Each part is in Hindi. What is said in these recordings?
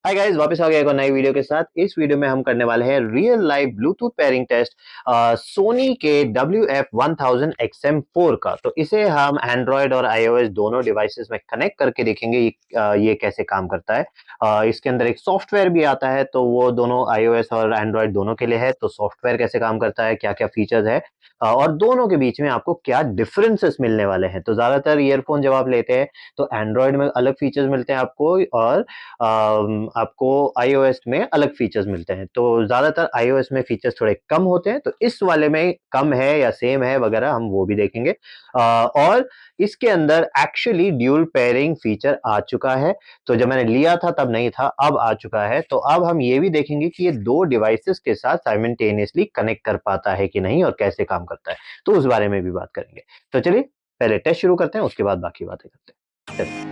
हाय गाइस, वापस आ गया एक और नई वीडियो के साथ। इस वीडियो में हम करने वाले हैं real life Bluetooth pairing test Sony के WF-1000 XM4 का। तो इसे हम एंड्रॉयड और iOS दोनों डिवाइसेस में कनेक्ट करके देखेंगे ये कैसे काम करता है। इसके अंदर एक सॉफ्टवेयर भी आता है, तो वो दोनों iOS और एंड्रॉयड दोनों के लिए है। तो सॉफ्टवेयर कैसे काम करता है, क्या क्या फीचर्स है और दोनों के बीच में आपको क्या डिफरेंसेस मिलने वाले हैं। तो ज्यादातर ईयरफोन जब आप लेते हैं तो एंड्रॉयड में अलग फीचर्स मिलते हैं आपको, और आपको iOS में अलग फीचर्स मिलते हैं। तो ज्यादातर iOS में फीचर्स थोड़े कम होते हैं, तो इस वाले में कम है या सेम है वगैरह हम वो भी देखेंगे। और इसके अंदर एक्चुअली ड्यूल पेयरिंग फीचर आ चुका है। तो जब मैंने लिया था तब नहीं था, अब आ चुका है। तो अब हम ये भी देखेंगे कि ये दो डिवाइसेस के साथ साइमल्टेनियसली कनेक्ट कर पाता है कि नहीं और कैसे काम करता है। तो उस बारे में भी बात करेंगे। तो चलिए पहले टेस्ट शुरू करते हैं, उसके बाद बाकी बातें करते हैं। चलिए।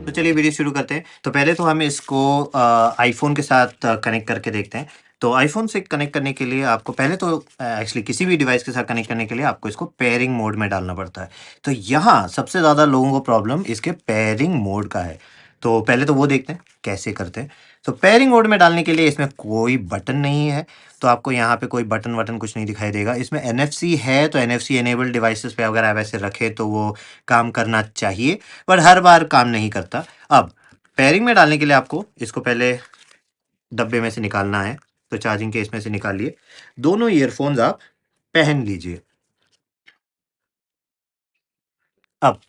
तो चलिए वीडियो शुरू करते हैं। तो पहले तो हम इसको आईफ़ोन के साथ कनेक्ट करके देखते हैं। तो आईफ़ोन से कनेक्ट करने के लिए आपको पहले तो एक्चुअली किसी भी डिवाइस के साथ कनेक्ट करने के लिए आपको इसको पेयरिंग मोड में डालना पड़ता है। तो यहाँ सबसे ज़्यादा लोगों को प्रॉब्लम इसके पेयरिंग मोड का है। तो पहले तो वो देखते हैं कैसे करते हैं। तो पेयरिंग मोड में डालने के लिए इसमें कोई बटन नहीं है। तो आपको यहाँ पे कोई बटन वटन कुछ नहीं दिखाई देगा। इसमें एनएफसी है, तो एनएफसी इनेबल्ड डिवाइसेस पे अगर आप ऐसे रखें तो वो काम करना चाहिए, पर हर बार काम नहीं करता। अब पेयरिंग में डालने के लिए आपको इसको पहले डब्बे में से निकालना है। तो चार्जिंग केस में से निकालिए, दोनों ईयरफोन्स आप पहन लीजिए। अब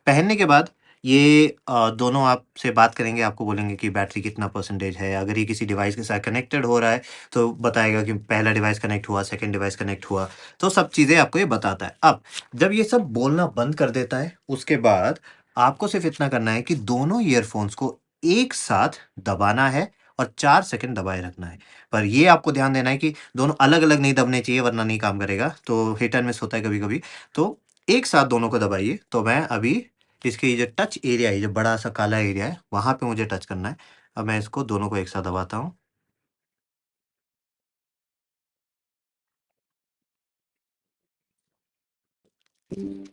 पहनने के बाद ये दोनों आपसे बात करेंगे, आपको बोलेंगे कि बैटरी कितना परसेंटेज है। अगर ये किसी डिवाइस के साथ कनेक्टेड हो रहा है तो बताएगा कि पहला डिवाइस कनेक्ट हुआ, सेकंड डिवाइस कनेक्ट हुआ। तो सब चीज़ें आपको ये बताता है। अब जब ये सब बोलना बंद कर देता है, उसके बाद आपको सिर्फ इतना करना है कि दोनों ईयरफोन्स को एक साथ दबाना है और 4 सेकंड दबाए रखना है। पर ये आपको ध्यान देना है कि दोनों अलग-अलग नहीं दबने चाहिए, वरना नहीं काम करेगा। तो हिट एंड मिस होता है कभी-कभी। तो एक साथ दोनों को दबाइए। तो मैं अभी इसके ये जो टच एरिया है, जो बड़ा-सा काला एरिया है, वहाँ पे मुझे टच करना है। अब मैं इसको दोनों को एक साथ दबाता हूँ।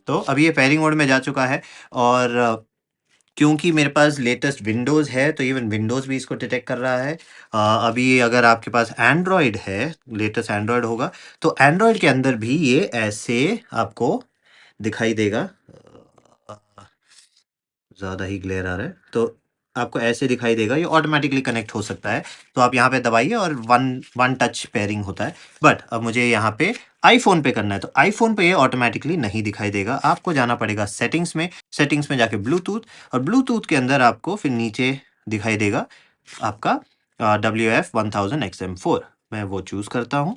तो अभी ये पेयरिंग मोड में जा चुका है, और क्योंकि मेरे पास लेटेस्ट विंडोज़ है, तो इवन विंडोज़ भी इसको डिटेक्ट कर रहा है। अभी अगर आपके पास एंड्रॉयड है, लेटेस्ट एंड्रॉयड होगा, तो एंड्रॉयड के अंदर भी ये ऐसे आपको दिखाई देगा। ज़्यादा ही ग्लेयर आ रहा है, तो आपको ऐसे दिखाई देगा। ये ऑटोमैटिकली कनेक्ट हो सकता है। तो आप यहाँ पे दबाइए और वन वन टच पेयरिंग होता है। बट अब मुझे यहाँ पे आईफ़ोन पे करना है, तो आईफ़ोन पे ये ऑटोमैटिकली नहीं दिखाई देगा। आपको जाना पड़ेगा सेटिंग्स में, सेटिंग्स में जाके ब्लूटूथ, और ब्लूटूथ के अंदर आपको फिर नीचे दिखाई देगा आपका WF-1000 XM4। मैं वो चूज़ करता हूँ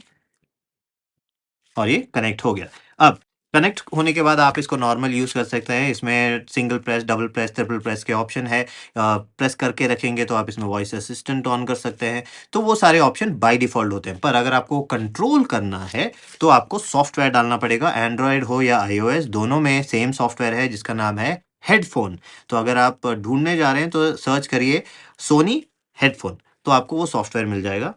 और ये कनेक्ट हो गया। अब कनेक्ट होने के बाद आप इसको नॉर्मल यूज़ कर सकते हैं। इसमें single press, double press, triple press के ऑप्शन है। प्रेस करके रखेंगे तो आप इसमें वॉइस असिस्टेंट ऑन कर सकते हैं। तो वो सारे ऑप्शन बाय डिफ़ॉल्ट होते हैं। पर अगर आपको कंट्रोल करना है तो आपको सॉफ्टवेयर डालना पड़ेगा। एंड्रॉयड हो या iOS, दोनों में सेम सॉफ्टवेयर है जिसका नाम है हेडफ़ोन। तो अगर आप ढूँढने जा रहे हैं तो सर्च करिए सोनी हेडफ़ोन, तो आपको वो सॉफ्टवेयर मिल जाएगा।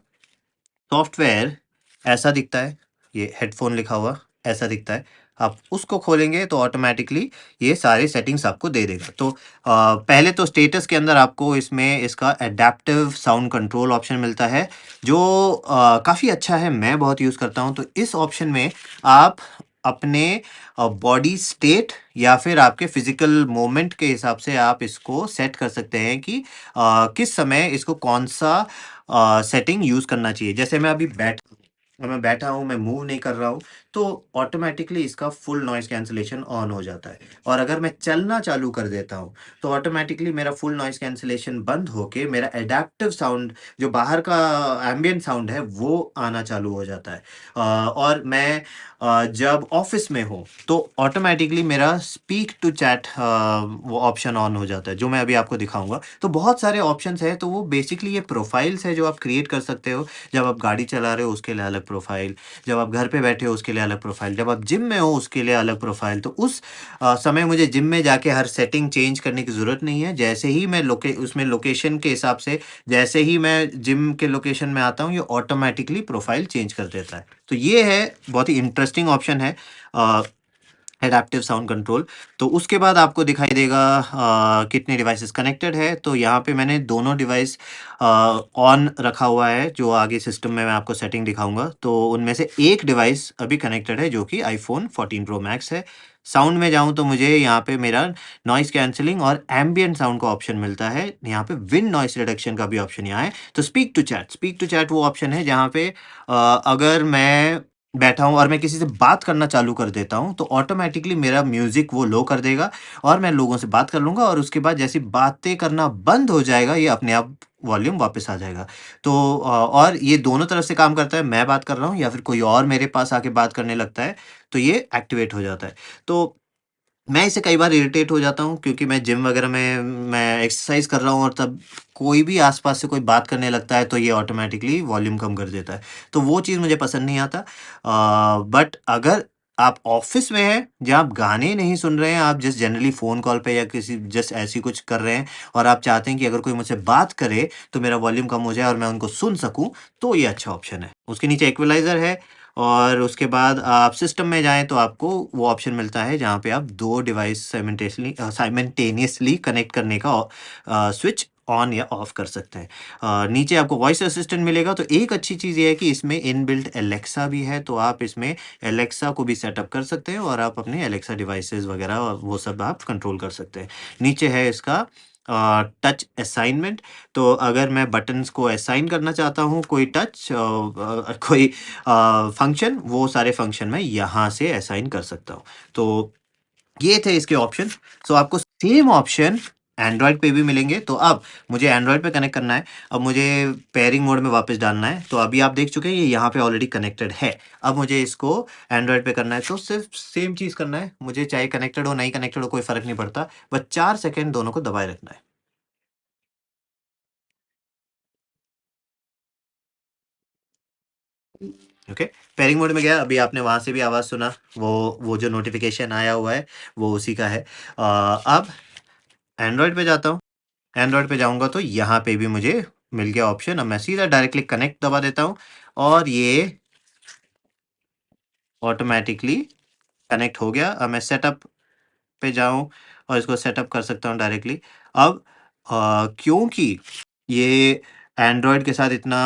सॉफ्टवेयर ऐसा दिखता है, ये हेडफ़ोन लिखा हुआ ऐसा दिखता है। आप उसको खोलेंगे तो ऑटोमैटिकली ये सारे सेटिंग्स आपको दे देगा। तो पहले तो स्टेटस के अंदर आपको इसमें इसका एडैप्टिव साउंड कंट्रोल ऑप्शन मिलता है, जो काफ़ी अच्छा है, मैं बहुत यूज़ करता हूँ। तो इस ऑप्शन में आप अपने बॉडी स्टेट या फिर आपके फ़िज़िकल मूवमेंट के हिसाब से आप इसको सेट कर सकते हैं कि किस समय इसको कौन-सा सेटिंग यूज़ करना चाहिए। जैसे मैं बैठा हूँ, मैं मूव नहीं कर रहा हूँ, तो ऑटोमैटिकली इसका फुल नॉइज़ कैंसलेशन ऑन हो जाता है। और अगर मैं चलना चालू कर देता हूँ, तो ऑटोमैटिकली मेरा फुल नॉइज़ कैंसलेशन बंद होके मेरा एडैप्टिव साउंड, जो बाहर का एम्बिएंट साउंड है, वो आना चालू हो जाता है। और मैं जब ऑफ़िस में हूँ, तो ऑटोमैटिकली मेरा स्पीक टू चैट वो ऑप्शन ऑन हो जाता है, जो मैं अभी आपको दिखाऊँगा। तो बहुत सारे ऑप्शंस हैं, तो वो बेसिकली ये प्रोफ़ाइल्स हैं जो आप क्रिएट कर सकते हो। जब आप गाड़ी चला रहे हो उसके लिए अलग अलग प्रोफ़ाइल, जब आप घर पे बैठे हो उसके लिए अलग प्रोफ़ाइल, जब आप जिम में हो उसके लिए अलग प्रोफ़ाइल। तो उस समय मुझे जिम में जाके हर सेटिंग चेंज करने की ज़रूरत नहीं है। जैसे ही मैं उसमें लोकेशन के हिसाब से जैसे ही मैं जिम के लोकेशन में आता हूँ, ये ऑटोमैटिकली प्रोफ़ाइल चेंज कर देता है। तो ये है, बहुत ही इंटरेस्टिंग ऑप्शन है अ, एडैप्टिव साउंड कंट्रोल। तो उसके बाद आपको दिखाई देगा कितने डिवाइसेस कनेक्टेड है। तो यहाँ पे मैंने दोनों डिवाइस ऑन रखा हुआ है, जो आगे सिस्टम में मैं आपको सेटिंग दिखाऊँगा। तो उनमें से एक डिवाइस अभी कनेक्टेड है, जो कि आईफ़ोन 14 प्रो मैक्स है। साउंड में जाऊँ तो मुझे यहाँ पे मेरा नॉइज़ कैंसलिंग और एम्बिएंट साउंड का ऑप्शन मिलता है। यहाँ पे विंड नॉइज़ रिडक्शन का भी ऑप्शन यहाँ है। तो स्पीक टू चैट वो ऑप्शन है जहाँ पे अगर मैं बैठा हूँ और मैं किसी से बात करना चालू कर देता हूँ, तो ऑटोमैटिकली मेरा म्यूज़िक वो लो कर देगा और मैं लोगों से बात कर लूँगा और उसके बाद जैसे ही बातें करना बंद हो जाएगा, ये अपने आप वॉल्यूम वापस आ जाएगा। तो और ये दोनों तरफ से काम करता है, मैं बात कर रहा हूँ या फिर कोई और मेरे पास आके बात करने लगता है, तो ये एक्टिवेट हो जाता है। तो मैं इससे कई बार इरिटेट हो जाता हूँ, क्योंकि मैं जिम वगैरह में मैं एक्सरसाइज़ कर रहा हूँ और तब कोई भी आस-पास से कोई बात करने लगता है, तो ये ऑटोमैटिकली वॉल्यूम कम कर देता है। तो वो चीज़ मुझे पसंद नहीं आता। बट अगर आप ऑफ़िस में हैं, जहाँ आप गाने नहीं सुन रहे हैं, आप जस्ट जनरली फ़ोन कॉल पे या किसी जस्ट ऐसे ही कुछ कर रहे हैं और आप चाहते हैं कि अगर कोई मुझसे बात करे, तो मेरा वॉल्यूम कम हो जाए और मैं उनको सुन सकूँ, तो ये अच्छा ऑप्शन है। उसके नीचे इक्वलाइज़र है और उसके बाद आप सिस्टम में जाएँ तो आपको वो ऑप्शन मिलता है जहाँ पे आप 2 डिवाइस साइमल्टेनियसली कनेक्ट करने का स्विच ऑन या ऑफ कर सकते हैं। नीचे आपको वॉइस असिस्टेंट मिलेगा, तो एक अच्छी चीज़ ये है कि इसमें इनबिल्ट एलेक्सा भी है, तो आप इसमें एलेक्सा को भी सेटअप कर सकते हैं और आप अपने एलेक्सा डिवाइसेज़ वगैरह वो सब आप कंट्रोल कर सकते हैं। नीचे है इसका टच असाइनमेंट। तो अगर मैं बटन्स को असाइन करना चाहता हूँ, कोई टच कोई फंक्शन, वो सारे फंक्शन मैं यहाँ से असाइन कर सकता हूँ। तो ये थे इसके ऑप्शन। सो आपको सेम ऑप्शन एंड्रॉयड पे भी मिलेंगे। तो अब मुझे एंड्रॉयड पे कनेक्ट करना है, अब मुझे पेयरिंग मोड में वापस डालना है। तो अभी आप देख चुके हैं ये यहाँ पे ऑलरेडी कनेक्टेड है। अब मुझे इसको एंड्रॉयड पे करना है, तो सिर्फ सेम चीज़ करना है। मुझे चाहे कनेक्टेड हो, नहीं कनेक्टेड हो, कोई फ़र्क नहीं पड़ता। बस 4 सेकंड दोनों को दबाए रखना है। ओके, पेयरिंग मोड में गया, अभी आपने वहाँ से भी आवाज़ सुना, वो जो नोटिफ़िकेशन आया हुआ है, वो उसी का है। अब एंड्रॉयड पे जाता हूँ, एंड्रॉयड पे जाऊँगा तो यहाँ पे भी मुझे मिल गया ऑप्शन। अब मैं सीधा डायरेक्टली कनेक्ट दबा देता हूँ और ये ऑटोमैटिकली कनेक्ट हो गया। अब मैं सेटअप पे जाऊँ और इसको सेटअप कर सकता हूँ डायरेक्टली। अब क्योंकि ये एंड्रॉयड के साथ इतना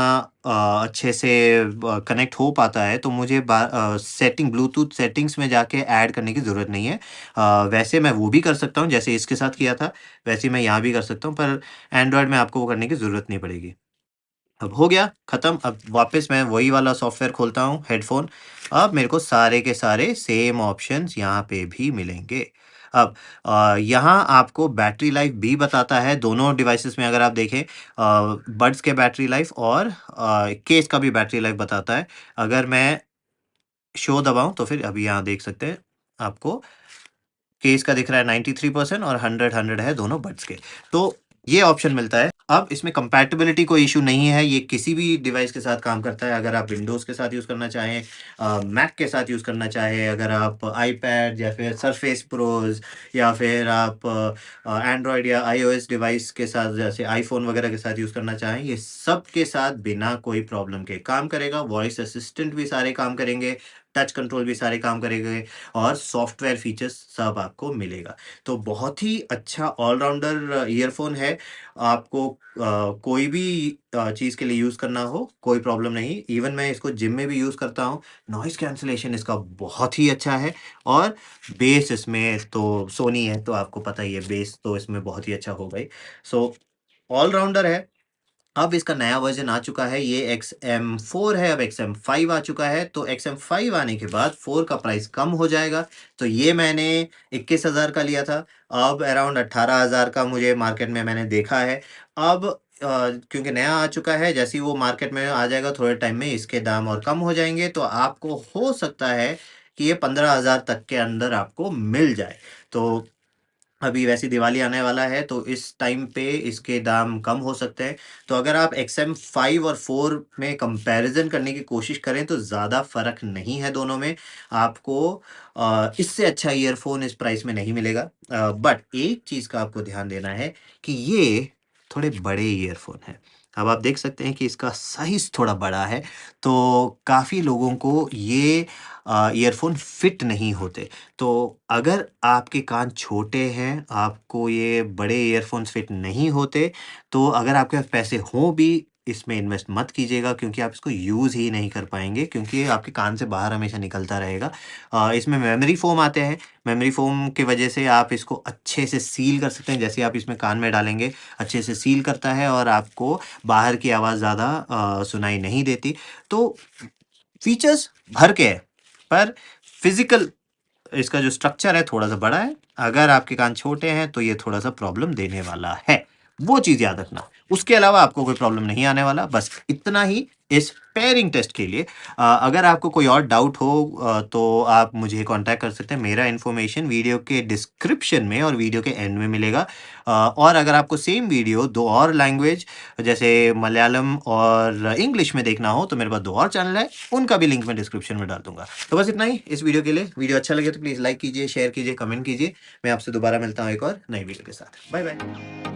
अच्छे से कनेक्ट हो पाता है, तो मुझे सेटिंग ब्लूटूथ सेटिंग्स में जाके ऐड करने की ज़रूरत नहीं है। वैसे मैं वो भी कर सकता हूँ, जैसे इसके साथ किया था, वैसे ही मैं यहाँ भी कर सकता हूँ, पर एंड्रॉयड में आपको वो करने की ज़रूरत नहीं पड़ेगी। अब हो गया खत्म। अब वापस मैं वही वाला सॉफ्टवेयर खोलता हूँ, हेडफ़ोन। अब मेरे को सारे के सारे सेम ऑप्शंस यहाँ पे भी मिलेंगे। अब यहाँ आपको बैटरी लाइफ़ भी बताता है, दोनों डिवाइसेज़ में अगर आप देखें, बड्स के बैटरी लाइफ़ और केस का भी बैटरी लाइफ़ बताता है। अगर मैं शो दबाऊँ तो फिर अभी यहाँ देख सकते हैं आपको केस का दिख रहा है 93% और 100 है दोनों बड्स के। तो ये ऑप्शन मिलता है। अब इसमें कंपैटिबिलिटी कोई इश्यू नहीं है, ये किसी भी डिवाइस के साथ काम करता है। अगर आप विंडोज़ के साथ यूज़ करना चाहें, मैक के साथ यूज़ करना चाहें, अगर आप आईपैड या फिर सरफेस प्रोज़ या फिर आप एंड्रॉयड या आईओएस डिवाइस के साथ जैसे आईफ़ोन वगैरह के साथ यूज़ करना चाहें, ये सब के साथ बिना कोई प्रॉब्लम के काम करेगा। वॉइस असिस्टेंट भी सारे काम करेंगे, टच कंट्रोल भी सारे काम करेंगे और सॉफ्टवेयर फीचर्स सब आपको मिलेगा। तो बहुत ही अच्छा ऑल-राउंडर ईयरफ़ोन है। आपको कोई भी चीज़ के लिए यूज़ करना हो, कोई प्रॉब्लम नहीं। इवन मैं इसको जिम में भी यूज़ करता हूँ। नॉइज़ कैंसलेशन इसका बहुत ही अच्छा है और बेस इसमें तो सोनी है, तो आपको पता ही है, बेस तो इसमें बहुत ही अच्छा होगा ही। सो ऑल-राउंडर है। अब इसका नया वर्ज़न आ चुका है, ये XM4 है, अब XM5 आ चुका है, तो XM5 आने के बाद 4 का प्राइस कम हो जाएगा। तो ये मैंने 21,000 का लिया था, अब अराउंड 18,000 का मुझे मार्केट में मैंने देखा है। अब क्योंकि नया आ चुका है, जैसे ही वो मार्केट में आ जाएगा, थोड़े टाइम में इसके दाम और कम हो जाएँगे, तो आपको हो सकता है कि ये 15,000 तक के अंदर आपको मिल जाए। तो अभी वैसे दिवाली आने वाला है तो इस टाइम पे इसके दाम कम हो सकते हैं। तो अगर आप XM5 और 4 में कंपैरिज़न करने की कोशिश करें तो ज़्यादा फ़र्क नहीं है दोनों में। आपको इससे अच्छा ईयरफ़ोन इस प्राइस में नहीं मिलेगा। बट एक चीज़ का आपको ध्यान देना है कि ये थोड़े बड़े ईयरफ़ोन हैं। अब आप देख सकते हैं कि इसका साइज़ थोड़ा बड़ा है, तो काफ़ी लोगों को ये ईयरफ़ोन फिट नहीं होते। तो अगर आपके कान छोटे हैं, आपको ये बड़े ईयरफ़ोन्स फिट नहीं होते, तो अगर आपके पास पैसे हों भी, इसमें इन्वेस्ट मत कीजिएगा क्योंकि आप इसको यूज़ ही नहीं कर पाएँगे क्योंकि ये आपके कान से बाहर हमेशा निकलता रहेगा। इसमें मेमोरी फ़ोम आते हैं, मेमोरी फ़ोम की वजह से आप इसको अच्छे से सील कर सकते हैं, जैसे आप इसमें कान में डालेंगे, अच्छे से सील करता है और आपको बाहर की आवाज़ ज़्यादा सुनाई नहीं देती। तो फीचर्स भर के हैं, पर फिज़िकल इसका जो स्ट्रक्चर है थोड़ा-सा बड़ा है। अगर आपके कान छोटे हैं तो ये थोड़ा-सा प्रॉब्लम देने वाला है। वो चीज़ याद रखना। उसके अलावा आपको कोई प्रॉब्लम नहीं आने वाला। बस इतना ही इस पेयरिंग टेस्ट के लिए। अगर आपको कोई और डाउट हो तो आप मुझे कॉन्टैक्ट कर सकते हैं। मेरा इन्फॉर्मेशन वीडियो के डिस्क्रिप्शन में और वीडियो के एंड में मिलेगा। और अगर आपको सेम वीडियो 2 और लैंग्वेज जैसे मलयालम और इंग्लिश में देखना हो तो मेरे पास 2 और चैनल है, उनका भी लिंक मैं डिस्क्रिप्शन में डाल दूँगा। तो बस इतना ही इस वीडियो के लिए। वीडियो अच्छा लगे तो प्लीज़ लाइक कीजिए, शेयर कीजिए, कमेंट कीजिए। मैं आपसे दोबारा मिलता हूँ एक और नई वीडियो के साथ। Bye bye.